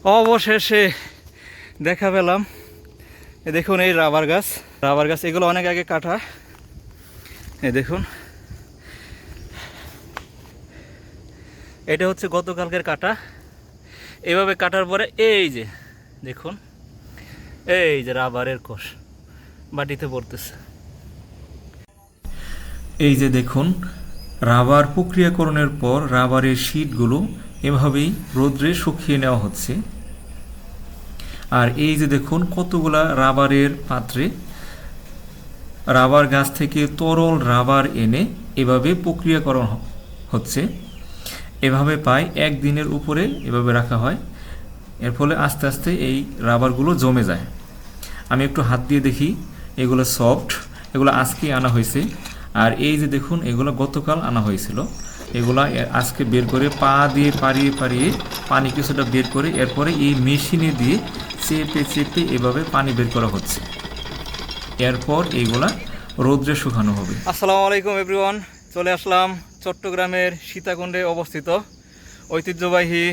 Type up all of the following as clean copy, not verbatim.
অবশেষে দেখা পেলাম। দেখুন এই রাবার গাছ এগুলো অনেক আগে কাটা। এই দেখুন, এটা হচ্ছে গতকালকের কাটা। এভাবে কাটার পরে এই যে দেখুন, এই যে রাবারের কোষ মাটিতে পড়তেছে। এই যে দেখুন, রাবার প্রক্রিয়াকরণের পর রাবারের শীটগুলো এভাবেই রোদ্রে শুকিয়ে নেওয়া হচ্ছে। আর এই যে দেখুন, কতগুলা রাবারের পাত্রে রাবার গাছ থেকে তরল রাবার এনে এভাবে প্রক্রিয়াকরণ হচ্ছে। এভাবে প্রায় একদিনের উপরে এভাবে রাখা হয়। এর ফলে আস্তে আস্তে এই রাবারগুলো জমে যায়। আমি একটু হাত দিয়ে দেখি, এগুলো সফট, এগুলো আজকেই আনা হয়েছে। আর এই যে দেখুন, এগুলো গতকাল আনা হয়েছিল। এগুলা আজকে বের করে পা দিয়ে পাড়িয়ে পাড়িয়ে পানি কিছুটা বের করে এরপরে এই মেশিনে দিয়ে চেপে চেপে এভাবে পানি বের করা হচ্ছে। এরপর এইগুলা রোদ্রে শুকানো হবে। আসসালামু আলাইকুম এভরিওয়ান, চলে আসলাম চট্টগ্রামের সীতাকুণ্ডে অবস্থিত ঐতিহ্যবাহী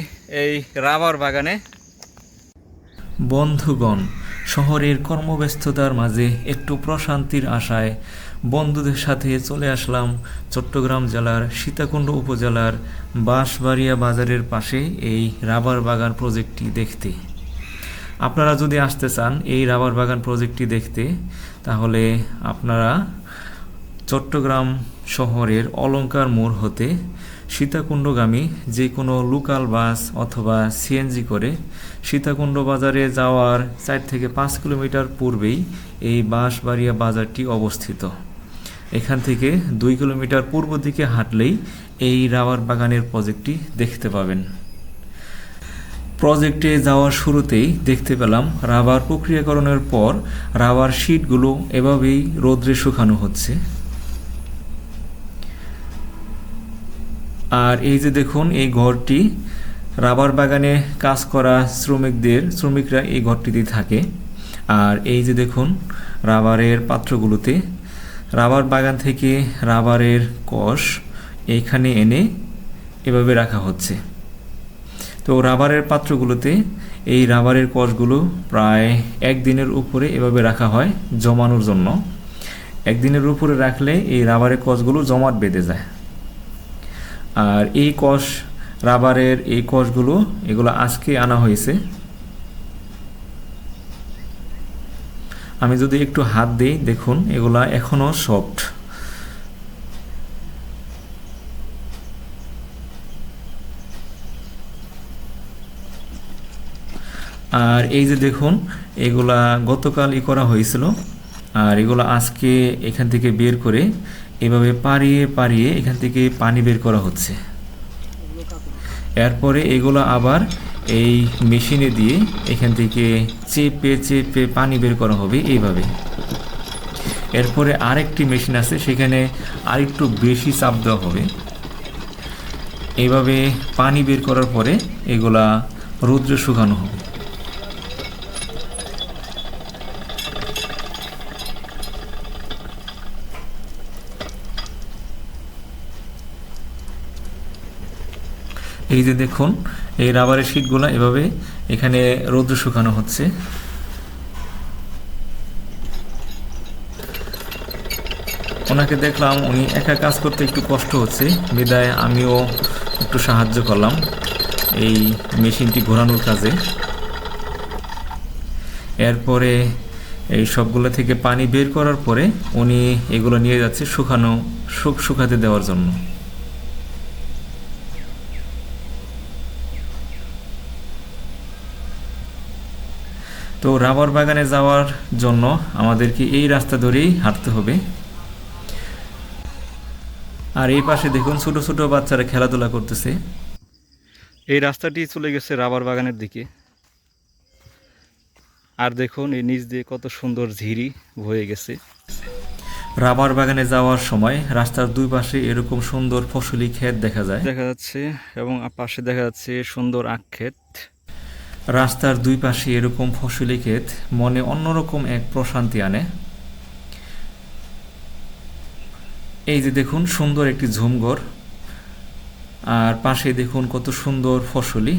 এই রাবার বাগানে। বন্ধুগণ, শহরের কর্মব্যস্ততার মাঝে একটু প্রশান্তির আশায় বন্ধুদের সাথে চলে আসলাম চট্টগ্রাম জেলার সীতাকুণ্ড উপজেলার বাঁশবাড়িয়া বাজারের পাশে এই রাবার বাগান প্রজেক্টটি দেখতে। আপনারা যদি আসতে চান এই রাবার বাগান প্রজেক্টটি দেখতে, তাহলে আপনারা চট্টগ্রাম শহরের অলংকার মোড় হতে সীতাকুণ্ডগামী যে কোনো লোকাল বাস অথবা সিএনজি করে সীতাকুণ্ড বাজারে যাওয়ার 4 থেকে 5 কিলোমিটার পূর্বেই এই বাঁশবাড়িয়া বাজারটি অবস্থিত। এখান থেকে 2 কিলোমিটার পূর্ব দিকে হাঁটলেই এই রাবার বাগানের প্রজেক্টটি দেখতে পাবেন। প্রজেক্টে যাওয়ার শুরুতেই দেখতে পেলাম রাবার প্রক্রিয়াকরণের পর রাবার শিটগুলো এভাবেই রোদ্রে শুকানো হচ্ছে। আর এই যে দেখুন, এই ঘরটি রাবার বাগানে কাজ করা শ্রমিকরা এই ঘরটিতে থাকে। আর এই যে দেখুন, রাবারের পাত্রগুলোতে রাবার বাগান থেকে রাবারের কষ এইখানে এনে এভাবে রাখা হচ্ছে। তো রাবারের পাত্রগুলোতে এই রাবারের কষগুলো প্রায় একদিনের উপরে এভাবে রাখা হয় জমানোর জন্য। একদিনের উপরে রাখলে এই রাবারের কষগুলো জমাট বেঁধে যায়। আর এই রাবারের এই কষগুলো এগুলো আজকে আনা হয়েছে। আমি যদি একটু হাত দিই, দেখুন এগুলা এখনো সফট। আর এই যে দেখুন, এগুলা গতকাল করা হয়েছিল। আর এগুলো আজকে এখান থেকে বের করে এভাবে পাড়িয়ে পাড়িয়ে এখান থেকে পানি বের করা হচ্ছে। এরপরে এগুলো আবার এই মেশিনে দিয়ে এখান থেকে চেপে চেপে পানি বের করা হবে এইভাবে। এরপরে আরেকটি মেশিন আছে, সেখানে আরেকটু বেশি চাপ দেওয়া হবে। এইভাবে পানি বের করার পরে এগুলা রৌদ্রে শুকানো হবে। এই যে দেখুন, এই রাবারের শিটগুলো এভাবে এখানে রৌদ্রে শুকানো হচ্ছে। ওনাকে দেখলাম উনি একা কাজ করতে একটু কষ্ট হচ্ছে, বিদায় আমিও একটু সাহায্য করলাম এই মেশিনটি ঘোরানোর কাজে। এরপরে এই সবগুলো থেকে পানি বের করার পরে উনি এগুলো নিয়ে যাচ্ছে শুকাতে দেওয়ার জন্য। তো রাবার বাগানে যাওয়ার জন্য আমাদেরকে এই রাস্তা ধরেই হাঁটতে হবে। আর এই পাশে দেখুন, ছোট ছোট বাচ্চারা খেলাধুলা করতেছে। এই রাস্তাটি চলে গেছে রাবার বাগানের দিকে। আর দেখুন এই নিচ দিয়ে কত সুন্দর ঝিরি বয়ে গেছে। রাবার বাগানে যাওয়ার সময় রাস্তার দুই পাশে এরকম সুন্দর ফসলি ক্ষেত দেখা যাচ্ছে এবং পাশে দেখা যাচ্ছে সুন্দর আখ ক্ষেত। রাস্তার দুই পাশে এরকম ফসলি ক্ষেত মনে অন্যরকম এক প্রশান্তি আনে। এই যে দেখুন, সুন্দর একটি ঝুমঘর, আর পাশে দেখুন কত সুন্দর ফসলি।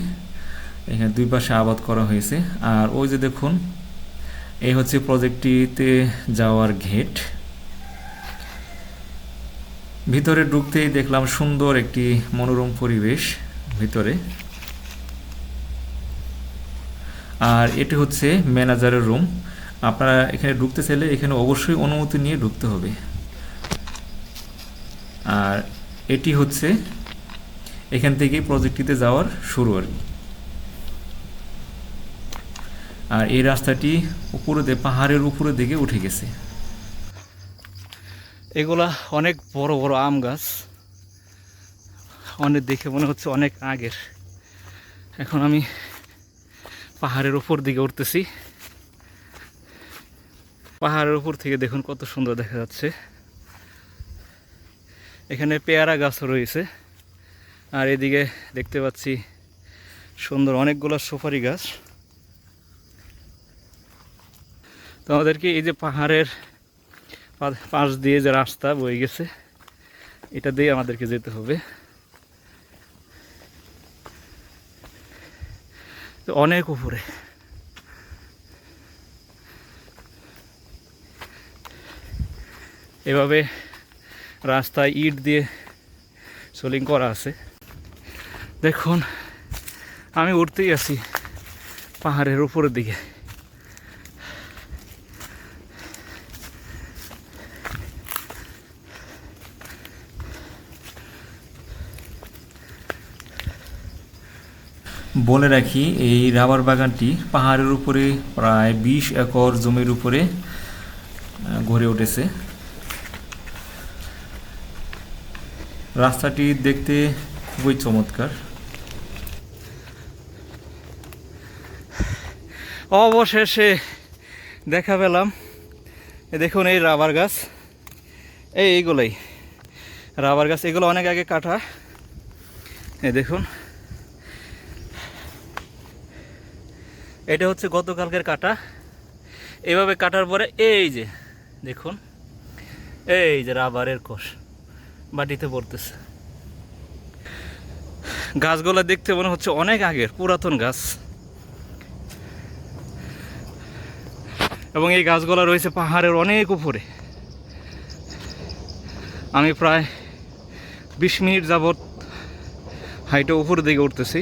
এখানে দুই পাশে আবাদ করা হয়েছে। আর ওই যে দেখুন, এই হচ্ছে প্রজেক্টটিতে যাওয়ার গেট। ভিতরে ঢুকতেই দেখলাম সুন্দর একটি মনোরম পরিবেশ ভিতরে। আর এটি হচ্ছে ম্যানেজারের রুম। আপনারা এখানে ঢুকতে চাইলে এখানে অবশ্যই অনুমতি নিয়ে ঢুকতে হবে। আর এটি হচ্ছে এখান থেকেই প্রজেক্টটিতে যাওয়ার শুরু আর কি। আর এই রাস্তাটি পাহাড়ের উপরের দিকে উঠে গেছে। এগুলা অনেক বড় বড় আম গাছ, অনেক দেখে মনে হচ্ছে অনেক আগের। এখন আমি পাহাড়ের উপর দিকে উঠতেছি। পাহাড়ের উপর থেকে দেখুন কত সুন্দর দেখা যাচ্ছে। এখানে পেয়ারা গাছও রয়েছে। আর এদিকে দেখতে পাচ্ছি সুন্দর অনেকগুলো সুপারি গাছ। তো আমাদেরকে এই যে পাহাড়ের পাশ দিয়ে যে রাস্তা বয়ে গেছে, এটা দিয়ে আমাদেরকে যেতে হবে। তো অনেক উপরে। এভাবে রাস্তায় ইট দিয়ে সোলিং করা আছে। দেখুন আমি উঠতেই আছি পাহাড়ের উপরের দিকে। বলে রাখি, এই রাবার বাগানটি পাহাড়ের উপরে প্রায় 20 একর জমির উপরে গড়ে উঠেছে। রাস্তাটি দেখতে খুবই চমৎকার। অবশেষে দেখা পেলাম। দেখুন এই রাবার গাছ, এইগুলোই রাবার গাছ। এগুলো অনেক আগে কাটা। এই দেখুন, এটা হচ্ছে গতকালকের কাটা। এভাবে কাটার পরে এই যে দেখুন, এই যে রাবারের কোষ বাটিতে পড়তেছে। গাছগুলো দেখতে মনে হচ্ছে অনেক আগের পুরাতন গাছ। এবং এই গাছগুলো রয়েছে পাহাড়ের অনেক উপরে। আমি প্রায় 20 মিনিট যাবৎ হাইটে উপরের দিকে উঠতেছি।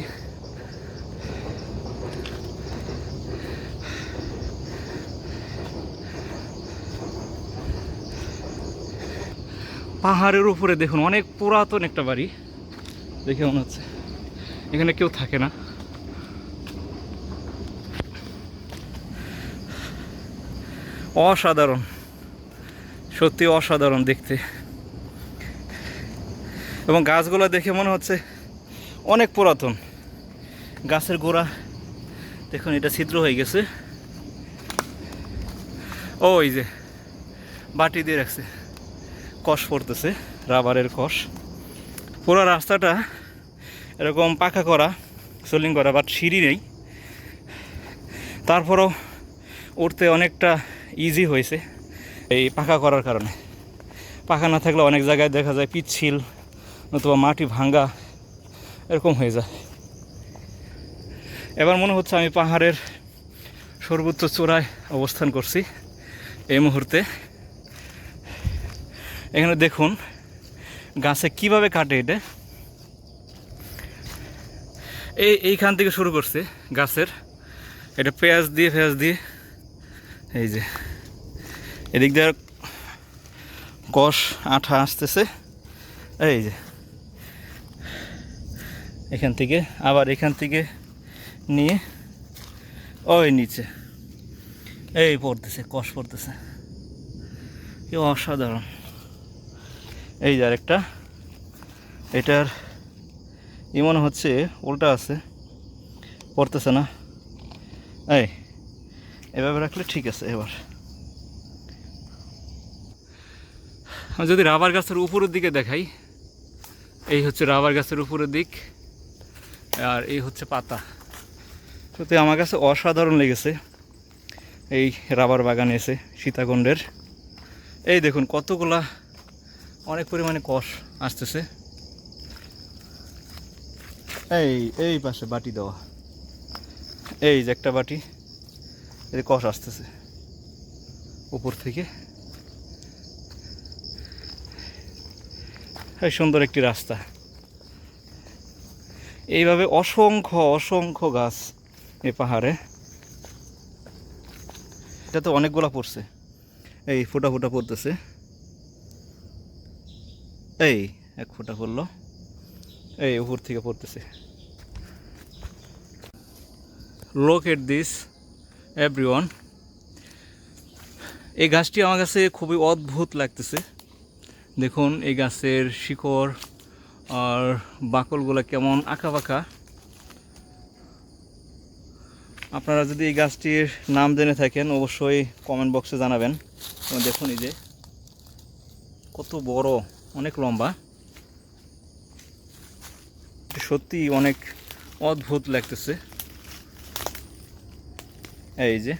পাহাড়ের উপরে দেখুন অনেক পুরাতন একটা বাড়ি দেখে মনে হচ্ছে এখানে কেউ থাকে না। অসাধারণ, সত্যি অসাধারণ দেখতে। এবং গাছগুলো দেখে মনে হচ্ছে অনেক পুরাতন। গাছের গোড়া দেখুন, এটা ছিদ্র হয়ে গেছে। ওই যে বাটি দিয়ে রাখছে, কষ পড়তেছে, রাবারের কষ। পুরো রাস্তাটা এরকম পাকা করা, সোলিং করা, বাট সিঁড়ি নেই। তারপরেও উঠতে অনেকটা ইজি হয়েছে এই পাকা করার কারণে। পাকা না থাকলে অনেক জায়গায় দেখা যায় পিচ্ছিল নতুবা মাটি ভাঙ্গা এরকম হয়ে যায়। এবার মনে হচ্ছে আমি পাহাড়ের সর্বোচ্চ চূড়ায় অবস্থান করছি এই মুহূর্তে। এখানে দেখুন গাছে কিভাবে কাটে। এটা এইখান থেকে শুরু করছে গাছের, এটা পেঁয়াজ দিয়ে এই যে এদিক দিয়ে কষ আঠা আসতেছে। এই যে এখান থেকে আবার এখান থেকে নিয়ে ওই নিচে এই পড়তেছে, কষ পড়তেছে। কি অসাধারণ। এই যে আরেকটা, এটার মনে হচ্ছে উল্টা আছে, পড়তেছে না। এভাবে রাখলে ঠিক আছে। এবার আমি যদি রাবার গাছের উপরের দিকে দেখাই, এই হচ্ছে রাবার গাছের উপরের দিক, আর এই হচ্ছে পাতা। সত্যি আমার কাছে অসাধারণ লেগেছে এই রাবার বাগানে এসে সীতাকুণ্ডের। এই দেখুন কতগুলা অনেক পরিমাণে কষ আসতেছে। এই পাশে বাটি দেওয়া, এই যে একটা বাটি, এই যে কষ আসতেছে উপর থেকে। এই সুন্দর একটি রাস্তা। এইভাবে অসংখ্য অসংখ্য গাছ এই পাহাড়ে। এটা তো অনেকগুলা পড়ছে, এই ফোঁটা ফোঁটা পড়তেছে। এই এক ফোঁটা পড়লো, এই উপর থেকে পড়তেছে। Look at this everyone. এই গাছটি আমার কাছে খুবই অদ্ভুত লাগতেছে। দেখুন এই গাছের শিকড় আর বাকলগুলো কেমন আঁকা বাঁকা। আপনারা যদি এই গাছটির নাম জেনে থাকেন অবশ্যই কমেন্ট বক্সে জানাবেন। এবং দেখুন এই যে কত বড়, অনেক লম্বা, সত্যি অনেক অদ্ভুত লাগতেছে। এই যে